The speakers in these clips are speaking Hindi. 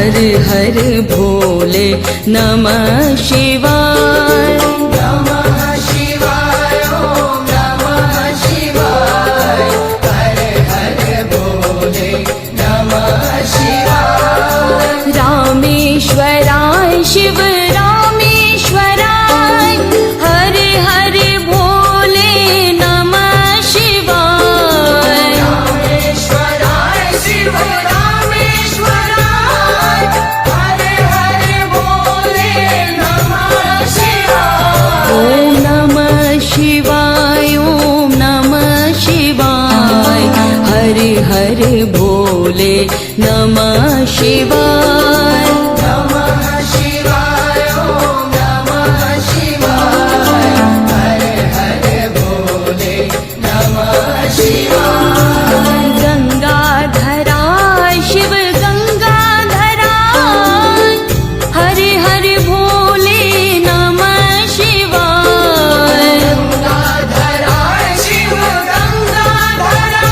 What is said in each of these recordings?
हर हर भोले नमः शिवाय। नमः शिवाय ओम नमः शिवाय। हर हर भोले नमः शिवाय। रामेश्वराय शिव रामेश्वराय हर हर भोले नमः शिवाय। रामेश्वराय शिव रामेश्वराय। हर हर भोले नमः शिवाय। ओम नमः शिवाय ओम नमः शिवाय हर हर भोले नमः शिवाय। नमः शिवाय ओम नमः शिवाय। हर हर भोले नमः शिवाय। गंगाधराय शिव गंगाधराय हर हर भोले नमः शिवाय। गंगाधराय शिव गंगाधराय।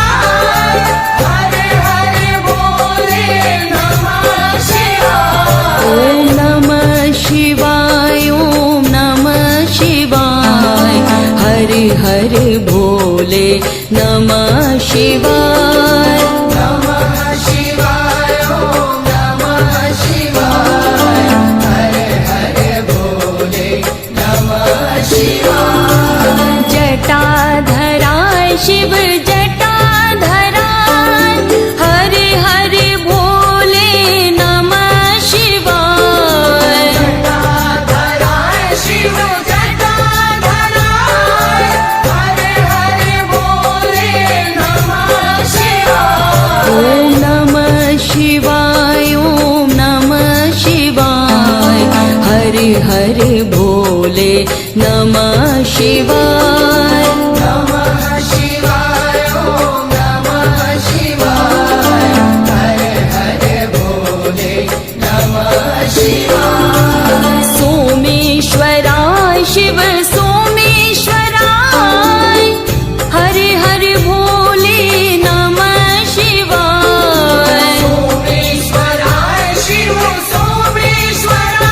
हर हर भोले नमः शिवाय। ओम नमः शिवाय ओम नमः शिवाय हर हर भोले नमः शिवाय। नमः शिवाय ओम नमः शिवाय। हर हर भोले नमः शिवाय। जटाधराय शिव जटाधराय हर हर भोले नमः शिवाय। जटाधराय शिव जटाधराय। हर हर भोले नमः शिवाय। ओम नमः शिवाय ओम नमः शिवाय हर हर भोले नमः शिवाय। नमः शिवाय ओम नमः शिवाय। हर हर भोले नमः शिवाय। सोमेश्वराय शिव सोमेश्वराय हर हर भोले नमः शिवाय। सोमेश्वराय शिव सोमेश्वराय।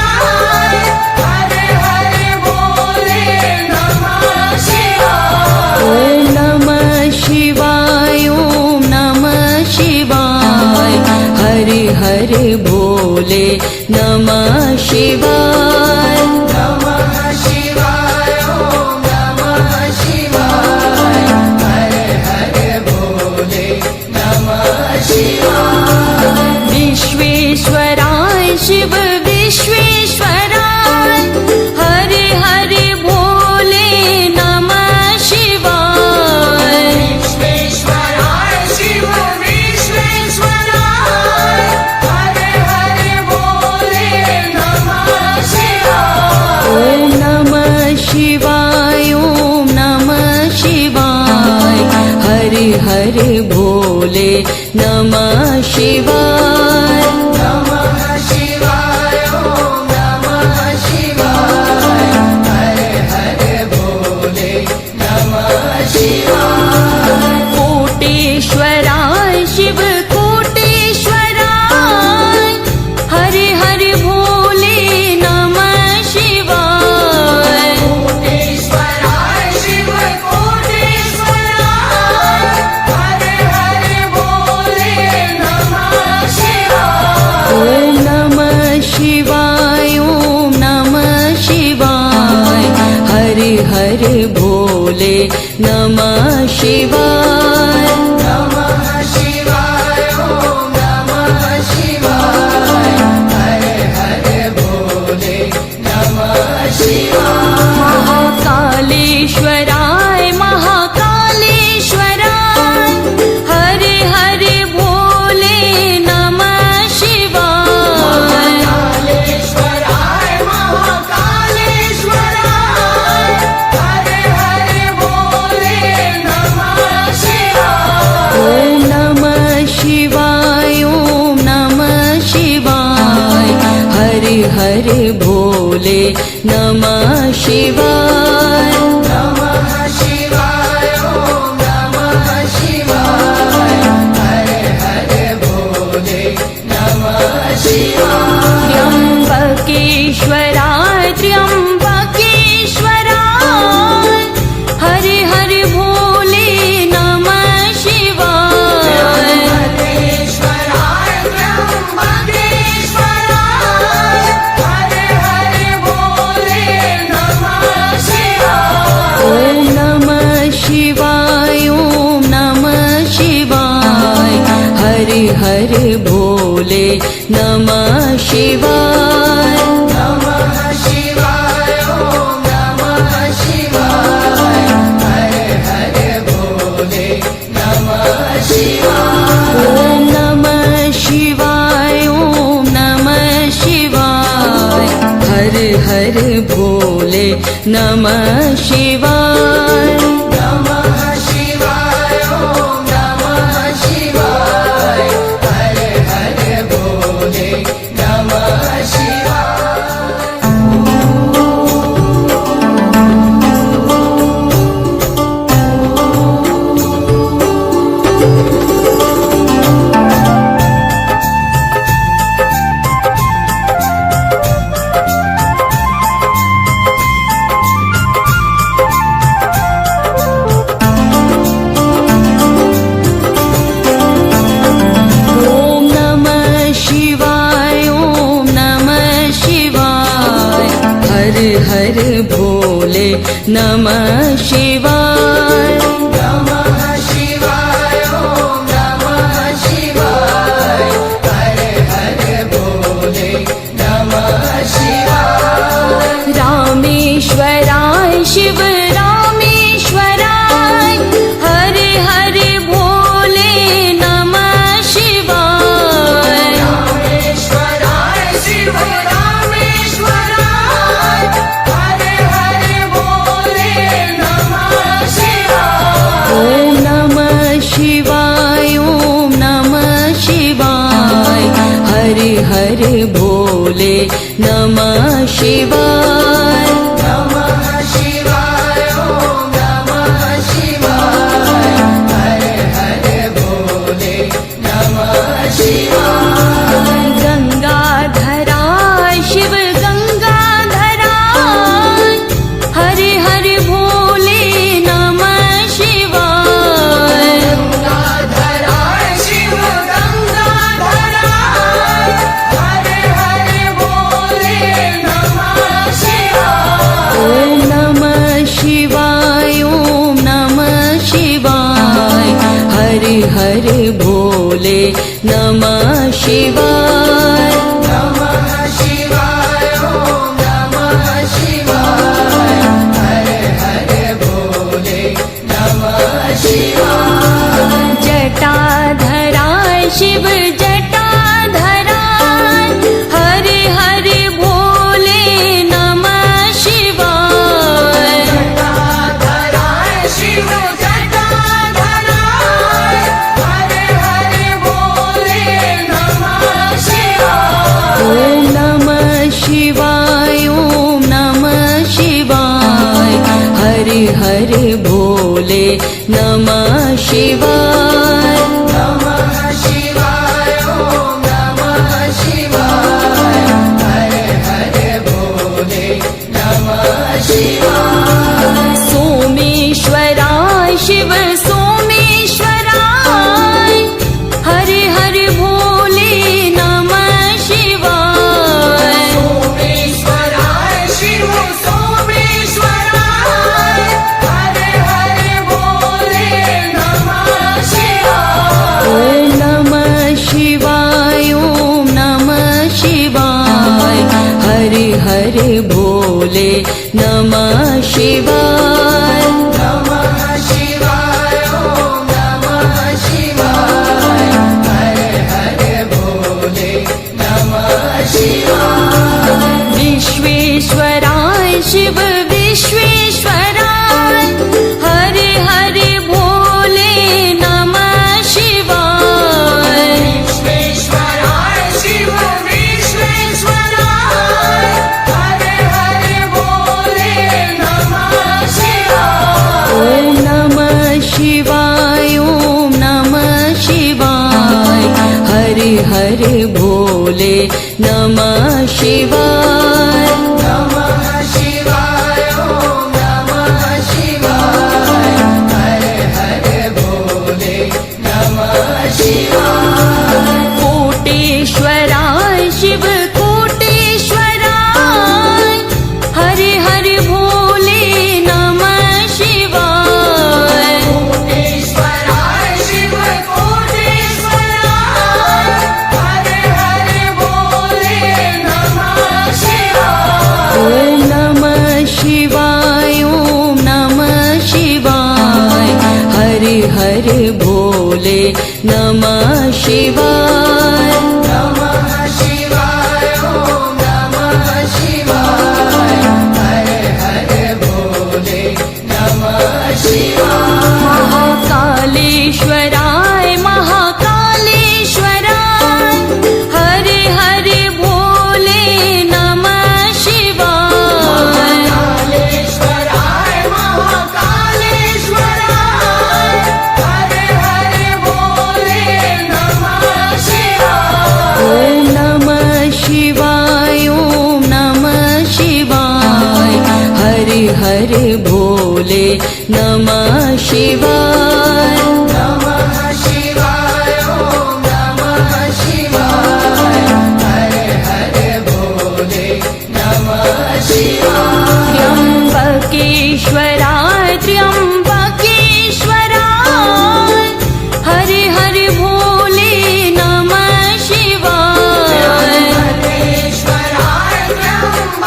हर हर भोले नमः शिवाय। ओम नमः शिवाय ओम नमः शिवाय हर हर भोले नमः शिवाय। नमः शिवाय ओम नमः शिवाय। हर हर भोले नमः शिवाय। विश्वेश्वराय शिव विश्वेश्वराय हर हर भोले नमः शिवाय। विश्वेश्वराय शिव विश्वेश्वराय। हर हर भोले नमः शिवाय। ओम नमः शिवाय ओम नमः शिवाय हर हर भोले नमः शिवाय। नमः शिवाय ओम नमः शिवाय। हर हर भोले नमः शिवाय। कोटेश्वराय शिव कोटेश्वराय हर हर भोले नमः शिवाय। कोटेश्वराय शिव कोटेश्वराय। हर हर भोले नमः शिवाय। ओम नमः शिवाय ओम नमः शिवाय हर हर भोले नमः शिवाय। नमः शिवाय ओम नमः शिवाय। हर हर भोले नमः शिवाय। महाकालेश्वराय महाकालेश्वराय हर हर भोले नमः शिवाय। महाकालेश्वराय महाकालेश्वराय। हर हर भोले नमः शिवाय। ओम नमः शिवाय ओम नमः शिवाय हर हर भोले नमः शिवाय। नमः शिवाय ओम नमः शिवाय। हर हर भोले नमः नमः शिवाय त्र्यंबकेश्वराय त्र्यंबकेश्वराय हरे हरे भोले नमः शिवाय त्र्यंबकेश्वराय त्र्यंबकेश्वराय हरे हरे भोले नमः शिवाय ओम नमः शिवाय ओम नमः शिवाय हरे हरे भोले नमः शिवाय नमः शिवाय ओम नमः शिवाय हरे हरे भोले नमः शिवाय ओम नमः शिवाय ओम नमः शिवाय हरे हरे भोले नमः शिवाय नमः शिवाय ओम नमः शिवाय हरे हरे भोले नमः शिवाय ओम नमः शिवाय ओम नमः शिवाय हरे हरे भोले नमः शिवाय नमः शिवाय ओम नमः शिवाय हरे हरे भोले नमः शिवाय रामेश्वराय शिव रामेश्वराय हरे हरे भोले नमः शिवाय रामेश्वराय शिव रामेश्वराय हरे हरे भोले नमः शिवाय ओम नमः शिवाय ओम नमः शिवाय हरे हरे भोले नमः शिवाय नमः शिवाय ओम नमः शिवाय हरे हरे भोले नमः शिवाय गंगाधराय शिव गंगाधराय हरे हरे भोले नमः शिवाय गंगाधराय शिव गंगाधराय हरे हरे भोले नमः शिवाय ओम नमः शिवाय ओम नमः शिवाय हरे हरे भोले नमः शिवाय नमः शिवाय ओम नमः शिवाय हरे हरे भोले नमः शिवाय जटाधराय शिव जटाधराय हरे हरे भोले नमः शिवाय जटाधराय शिव जटाधराय हरे हरे भोले नमः शिवाय ओम नमः शिवाय ओम नमः शिवाय हरे हरे भोले नमः शिवाय नमः शिवाय ओम नमः शिवाय हरे हरे भोले नमः शिवाय सोमेश्वराय शिव सोमेश्वराय हरे हरे भोले नमः शिवाय सोमेश्वराय शिव सोमेश्वराय हरे हरे भोले नमः शिवाय ओम नमः शिवाय ओम नमः शिवाय हरे हरे भोले नमः शिवाय नमः शिवाय ओम नमः शिवाय हरे हरे भोले नमः शिवाय विश्वेश्वराय शिव विश्वेश्वराय हरे हरे भोले नमः शिवाय विश्वेश्वराय शिव विश्वेश्वराय हरे हरे भोले नमः शिवाय ओम नमः शिवाय ओम नमः शिवाय हरे हरे भोले भोले नमः शिवाय। नमः शिवाय ओम नमः शिवाय हर हर भोले नमः शिवाय। कोटेश्वराय शिव कोटेश्वराय हरे हरे भोले नमः शिवाय। कोटेश्वराय शिव कोटेश्वराय हर हर भोले नमः शिवाय। ओम नमः शिवाय ओम नमः शिवाय हरे हरे भोले नमः शिवाय। नमः शिवाय ओम नमः शिवाय हर हर भोले नमः शिवाय। महाकालेश्वराय महाकालेश्वराय हरे हरे भोले नमः शिवाय। कालेश्वराय महाकालेश्वराय हर हर भोले नमः शिवाय। ओम नमः शिवाय ओम नमः शिवाय हरे हरे भोले नमः शिवाय। नमः शिवाय ओम नमः शिवाय हर हर भोले नमः शिवाय। त्र्यंबकेश्वराय त्र्यंबकेश्वराय हरे हरे भोले नमः शिवाय। त्र्यंबकेश्वराय त्र्यंबकेश्वराय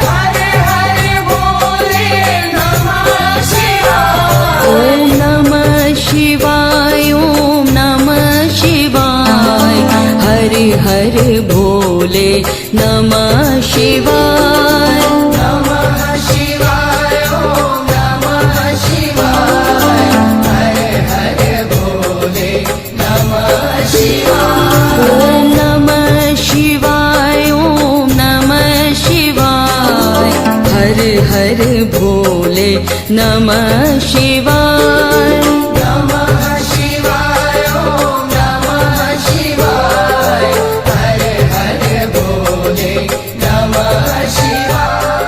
हर हर भोले नमः शिवाय। ओम नमः शिवाय ओम नमः शिवाय हरे हरे भोले नमः शिवाय। नमः शिवाय ओम नमः शिवाय हर हर भोले नमः शिवाय। ओम नमः शिवाय ओम नमः शिवाय हरे हरे भोले नमः शिवाय। नमः शिवाय ओम नमः शिवाय हर हर भोले नमः शिवाय।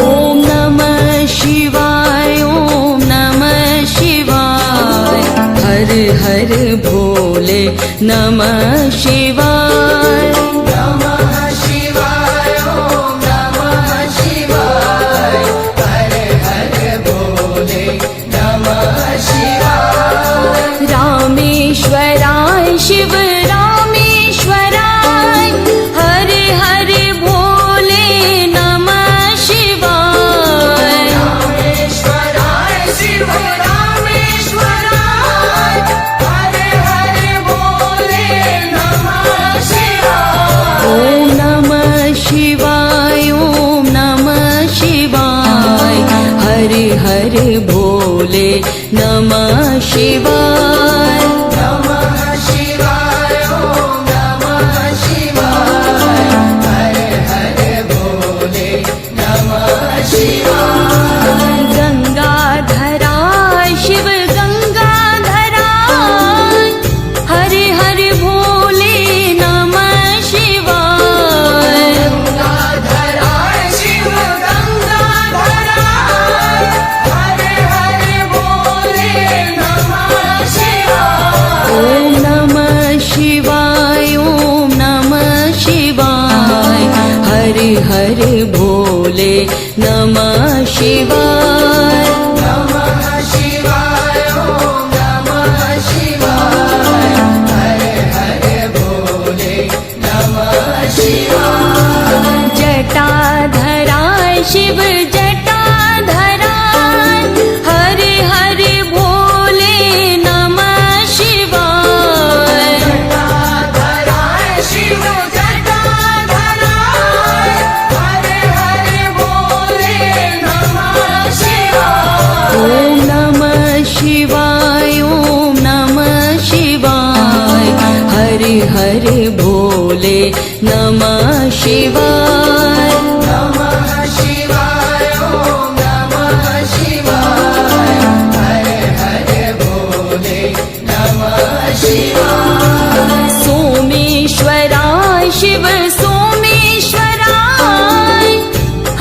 ओम नमः शिवाय ओम नमः शिवाय हरे हरे भोले नमः शिवाय। नमः शिवाय ओम नमः शिवाय हर हर भोले नमः शिवाय। रामेश्वराय शिव रामेश्वराय हरे हरे भोले नमः शिवाय। रामेश्वराय शिव रामेश्वराय हर हर भोले नमः शिवाय। ओम नमः शिवाय ओम नमः शिवाय हरे हरे भोले नमः शिवाय। नमः शिवाय ओम नमः शिवाय हर हर भोले नमः शिवाय। गंगाधराय शिव गंगाधराय हरे हरे भोले नमः शिवाय। गंगाधराय शिव गंगाधराय हर हर भोले नमः शिवाय। ओम नमः शिवाय ओम नमः शिवाय हरे हरे भोले नमः शिवाय। नमः शिवाय ओम नमः शिवाय हर हर भोले नमः शिवाय। जटाधराय शिव जटाधराय हरे हरे भोले नमः शिवाय। जटाधराय शिव जटाधराय हर नमः शिवाय नमः शिवाय ॐ नमः शिवाय हरे हरे भोले नमः शिवाय सोमेश्वराय शिव सोमेश्वराय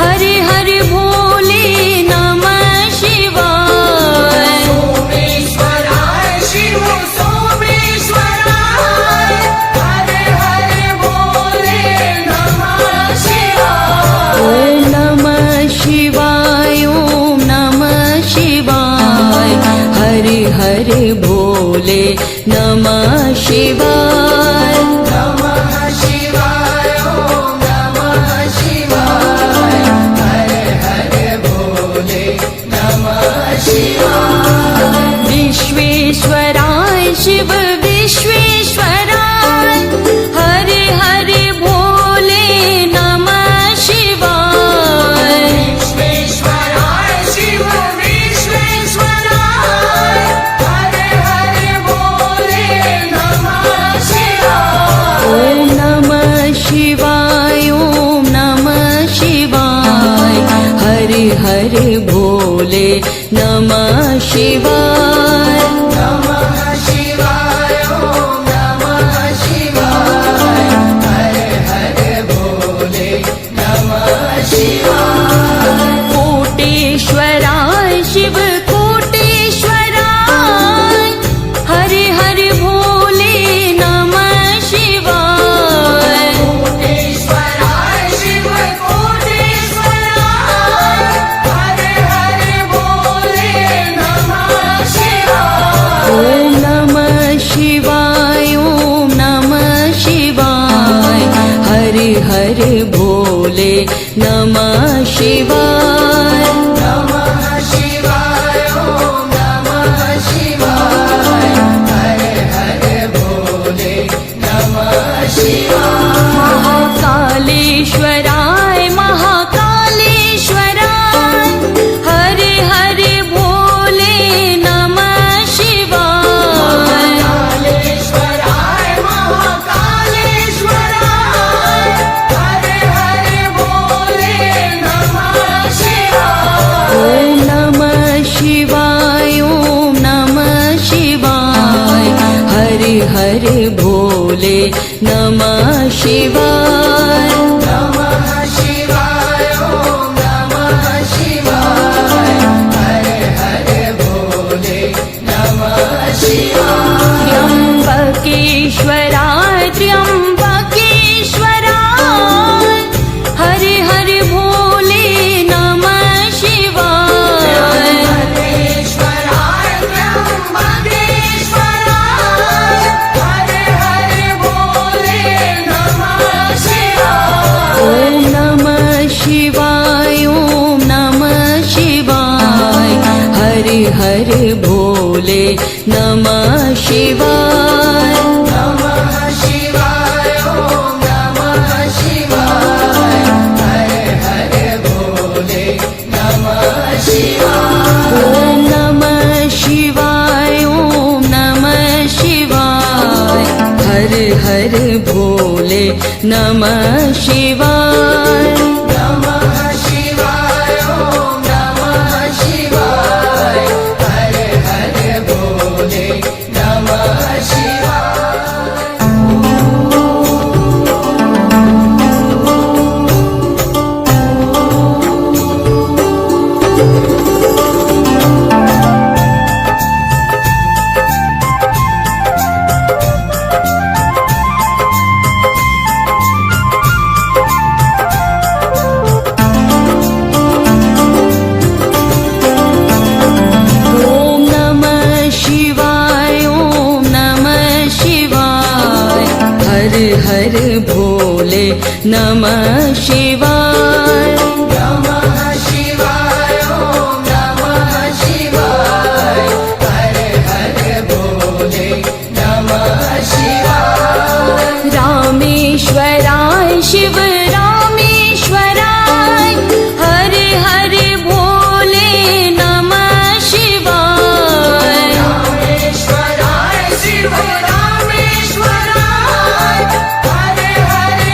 हरे हरे भोले नमः शिवाय सोमेश्वराय शिव सोमेश्वराय हरे हरे भोले नमः शिवाय ॐ नमः शिवाय ॐ नमः शिवाय हरे हरे भोले नमः शिवाय नमः शिवाय ॐ नमः शिवाय हरे हरे भोले नमः शिवाय विश्वेश्वराय शिव विश्वेश्वराय हरे हरे भोले नमः शिवाय विश्वेश्वराय शिव विश्वेश्वराय हरे हरे भोले नमः शिवाय ॐ नमः शिवाय ॐ नमः शिवाय हरे हरे भोले नमः शिवाय नमः शिवाय ॐ नमः शिवाय हरे हरे भोले नमः शिवाय कोटेश्वराय शिव कोटेश्वराय हरे हरे भोले नमः शिवाय कोटेश्वराय शिव कोटेश्वराय हरे हरे भोले नमः शिवाय ॐ नमः शिवाय ॐ नमः शिवाय हरे हरे भोले नमः शिवाय नमः शिवाय ॐ नमः शिवाय हरे हरे भोले नमः शिवाय महाकालेश्वराय महाकालेश्वराय हरे हरे भोले नमः शिवाय कालेश्वराय महाकालेश्वराय हरे हरे भोले नमः शिवाय ॐ नमः शिवाय ॐ नमः शिवाय हरे हरे भोले नमः शिवाय नमः शिवाय ॐ नमः शिवाय हरे हरे भोले नमः शिवाय त्र्यम्बकेश्वराय त्र्यम्बकेश्वराय हरे हरे भोले नमः शिवाय त्र्यम्बकेश्वराय त्र्यम्बकेश्वराय हरे हरे भोले नमः शिवाय ॐ नमः शिवाय ॐ नमः शिवाय हरे हरे भोले नमः शिवाय नमः शिवाय ॐ नमः शिवाय हरे हरे भोले नमः शिवाय ॐ नमः शिवाय ॐ नमः शिवाय हरे हरे भोले नमः शिवाय नमः शिवाय ॐ नमः शिवाय हरे हरे भोले नमः शिवाय ॐ नमः शिवाय ॐ नमः शिवाय हरे हरे भोले नमः शिवाय नमः शिवाय ॐ नमः शिवाय हरे हरे भोले नमः शिवाय रामेश्वराय शिव रामेश्वराय हरे हरे भोले नमः शिवाय रामेश्वराय शिव रामेश्वराय हरे हरे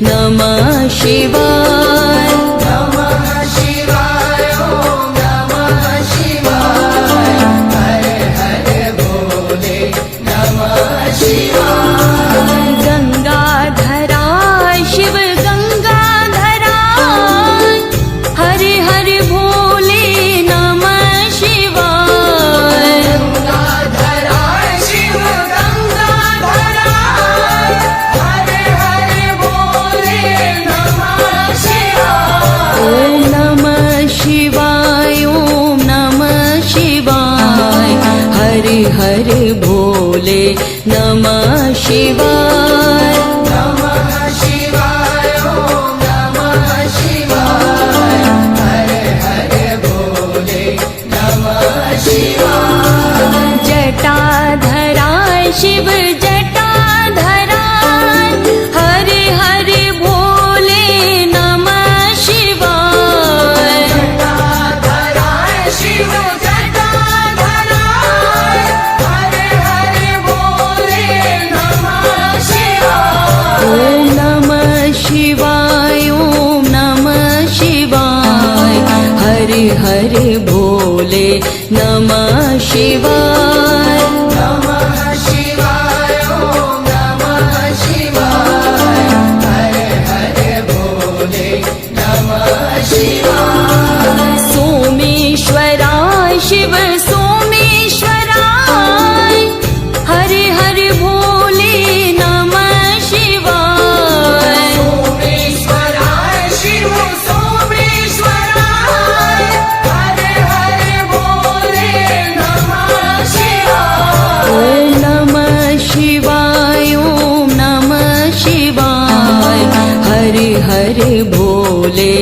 नमः शिवाय नमः शिवाय ॐ नमः शिवाय हर हर भोले नमः शिवाय गंगाधरा शिव गंगाधरा हरे हरे भोले नमः शिवाय गंगाधरा शिव गंगाधरा हर हर भोले नमः शिवाय ॐ नमः शिवाय ॐ नमः शिवाय हरे हरे भोले नमः शिवाय नमः शिवाय ॐ नमः शिवाय हर हर भोले नमः शिवाय जटाधरा शिव जटाधरा हरे हरे भोले नमः शिवाय जटाधरा शिव जटाधरा हर हर भोले नमः शिवाय ॐ नमः शिवाय ॐ नमः शिवाय हरे हरे भोले नमः शिवाय नमः शिवाय ॐ नमः शिवाय हर हर भोले नमः शिवाय सोमेश्वराय शिव सोमेश्वराय हरे हरे भोले नमः शिवाय सोमेश्वराय शिव सोमेश्वराय हर हर भोले नमः शिवाय ॐ नमः शिवाय ॐ नमः शिवाय हरे हरे भोले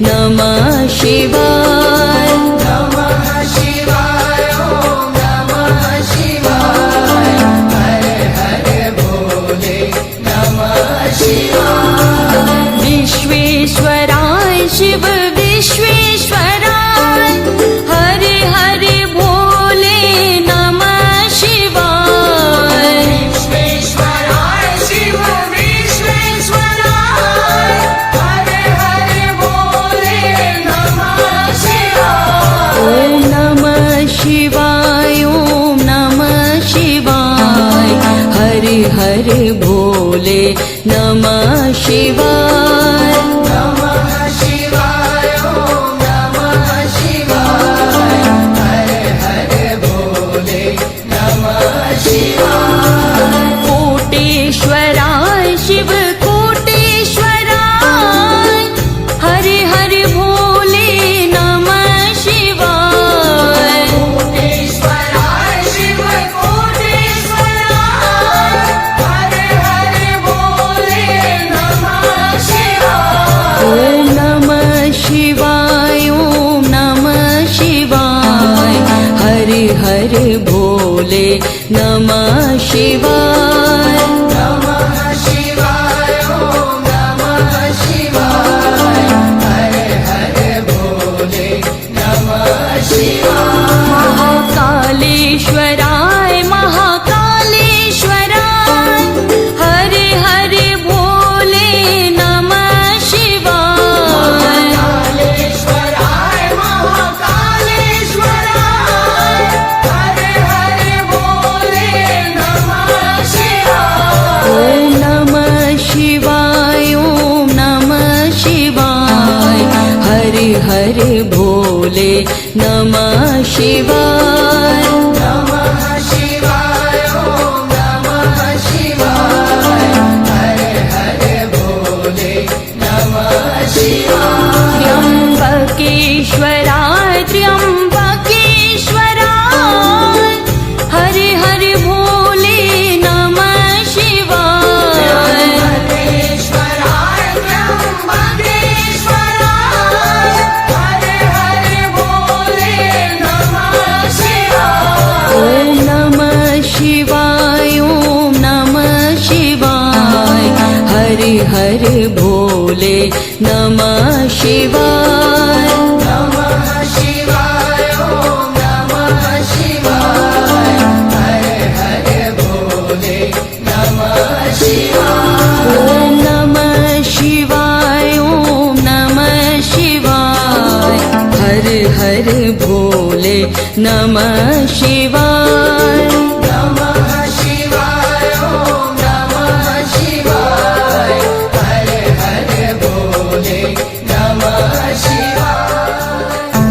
नमः शिवाय नमः शिवाय ॐ नमः शिवाय हर हर भोले नमः शिवाय विश्वेश्वराय शिव विश्वेश्वराय हरे हरे भोले नमः शिवाय विश्वेश्वराय शिव विश्वेश्वराय हर हर भोले नमः शिवाय ॐ नमः शिवाय ॐ नमः शिवाय हरे हरे भोले नमः शिवाय नमः शिवाय ॐ नमः शिवाय हर हर भोले नमः शिवाय कोटेश्वराय शिव कोटेश्वराय हरे हरे भोले नमः शिवाय कोटेश्वराय शिव कोटेश्वराय हर हर भोले नमः शिवाय ॐ नमः शिवाय ॐ नमः शिवाय हरे हरे भोले नमः शिवाय नमः शिवाय ॐ नमः शिवाय हर हर भोले नमः शिवाय महाकालेश्वराय महाकालेश्वराय हरे हरे भोले नमः शिवाय कालेश्वराय महाकालेश्वराय हर हर भोले नमः शिवाय ॐ नमः शिवाय ॐ नमः शिवाय हरे हरे भोले नमः शिवाय नमः शिवाय ॐ नमः शिवाय हर हर भोले नमः शिवाय त्र्यंबकेश्वराय त्र्यंबकेश्वराय हरे हरे भोले नमः शिवाय त्र्यंबकेश्वराय त्र्यंबकेश्वराय हर हर भोले नमः शिवाय ॐ नमः शिवाय ॐ नमः शिवाय हरे हरे भोले नमः शिवाय नमः शिवाय ॐ नमः शिवाय हर हर भोले नमः शिवाय ॐ नमः शिवाय नमः शिवाय नमः शिवाय ॐ नमः शिवाय हर हर भोले नमः शिवाय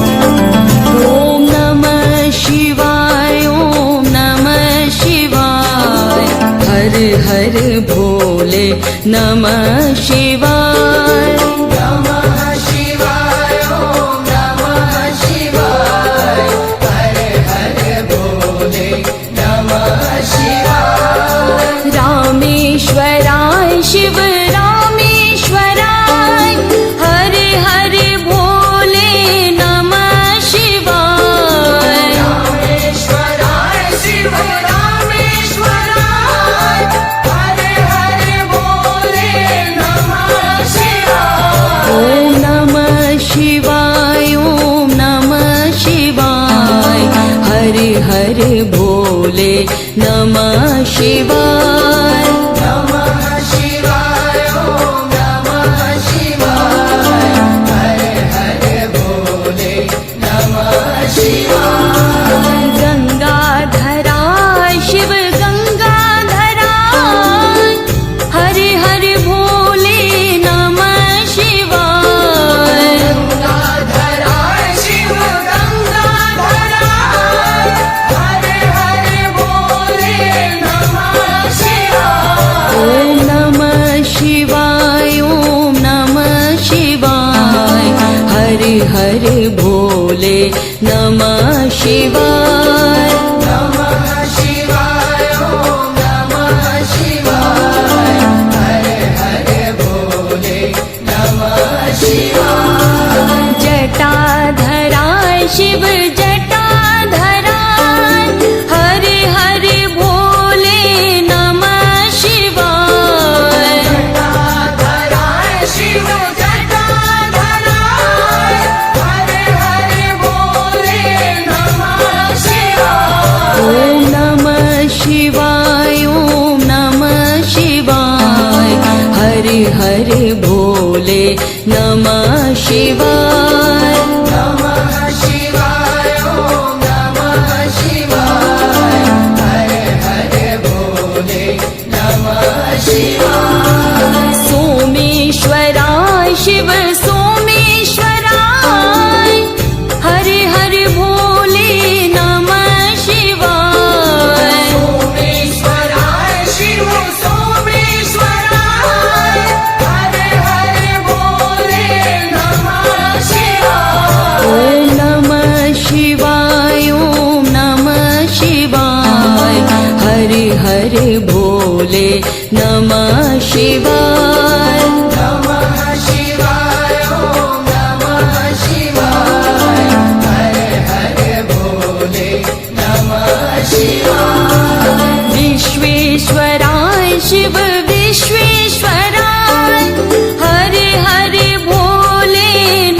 ॐ नमः शिवाय ॐ नमः शिवाय हर हर भोले नमः शिवाय नमः शिवाय ॐ नमः शिवाय हर हर भोले नमः शिवाय रामेश्वराय शिव रामेश्वराय हर हर भोले नमः शिवाय रामेश्वराय शिव रामेश्वराय हर हर भोले नमः शिवाय ॐ नमः शिवाय ॐ नमः शिवाय हर हर भोले नमः शिवाय नमः शिवाय ॐ नमः शिवाय हर हर भोले नमः शिवाय गंगाधराय शिव गंगाधराय हर हर भोले नमः शिवाय गंगाधराय शिव गंगाधराय हर हर भोले नमः शिवाय ॐ नमः शिवाय ॐ नमः शिवाय हर हर भोले नमः शिवाय नमः शिवाय ॐ नमः शिवाय हर हर भोले नमः शिवाय जटाधराय शिव जटाधराय हर हर भोले नमः शिवाय जटाधराय शिव जटाधराय हर हर भोले नमः शिवाय ॐ नमः शिवाय ॐ नमः शिवाय हर हर भोले नमः शिवाय नमः शिवाय ॐ नमः शिवाय हर हर भोले नमः शिवाय सोमेश्वराय शिव सोमेश्वराय हर हर भोले नमः शिवाय सोमेश्वराय शिव सोमेश्वराय हर हर भोले नमः शिवाय ॐ नमः शिवाय ॐ नमः शिवाय हर हर भोले नमः शिवाय नमः शिवाय ॐ नमः शिवाय हर हर भोले नमः शिवाय विश्वेश्वराय शिव विश्वेश्वराय हर हर भोले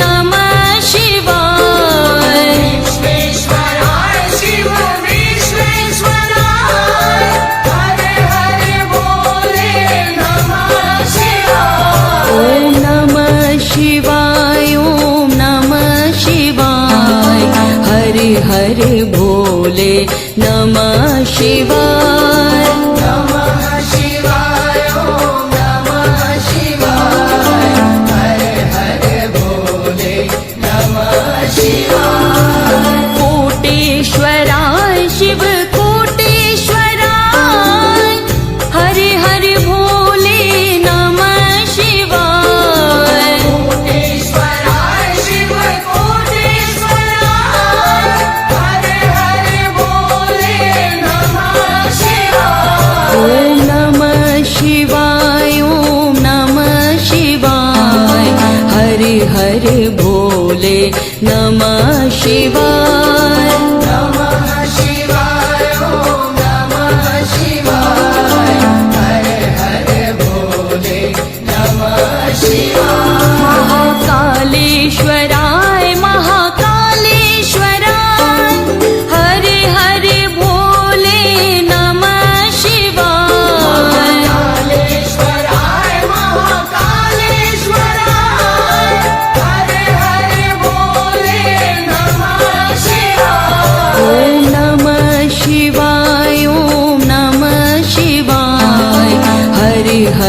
नमः शिवाय विश्वेश्वराय शिव विश्वेश्वराय हर हर भोले नमः शिवाय ॐ नमः शिवाय ॐ नमः शिवाय हर हर भोले नमः शिवाय नमः शिवाय ॐ नमः शिवाय हर हर भोले नमः शिवाय कोटेश्वराय शिव कोटेश्वराय हर हर भोले नमः शिवाय कोटेश्वराय शिव कोटेश्वराय हर हर भोले नमः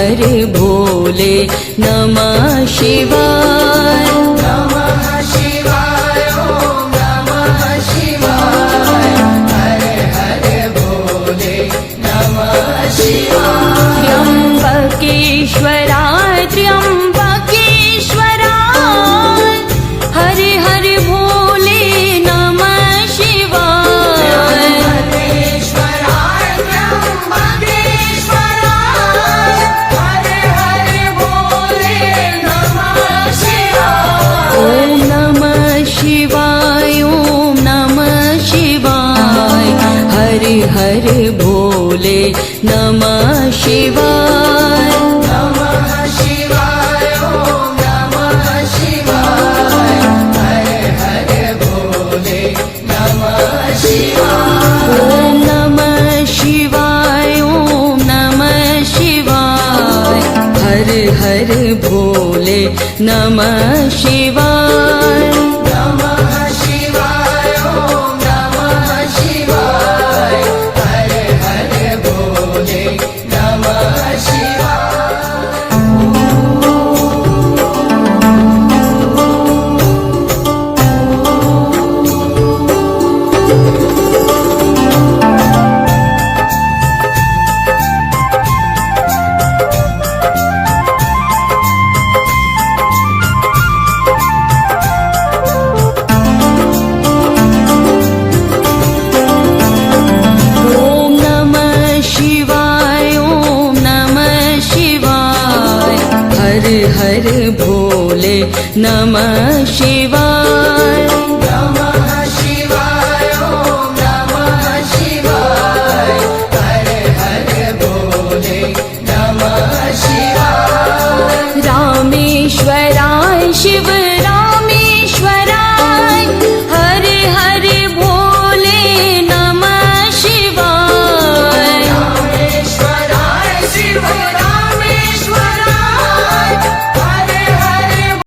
हर भोले नमः शिवाय नमः शिवाय ॐ नमः शिवाय हर हर भोले नमः शिवाय त्र्यंबकेश्वराय त्र्यंबकेश्वराय हर हर भोले नमः शिवाय त्र्यंबकेश्वराय त्र्यंबकेश्वराय हर हर भोले नमः शिवाय ॐ नमः शिवाय ॐ नमः शिवाय हर हर भोले नमः शिवाय नमः शिवाय ॐ नमः शिवाय हर हर भोले नमः शिवाय ॐ नमः शिवाय ॐ नमः शिवाय हर हर भोले नमः शिवाय नमः शिवाय ॐ नमः शिवाय हर हर भोले नमः शिवाय ॐ नमः शिवाय ॐ नमः शिवाय हर हर भोले नमः शिवाय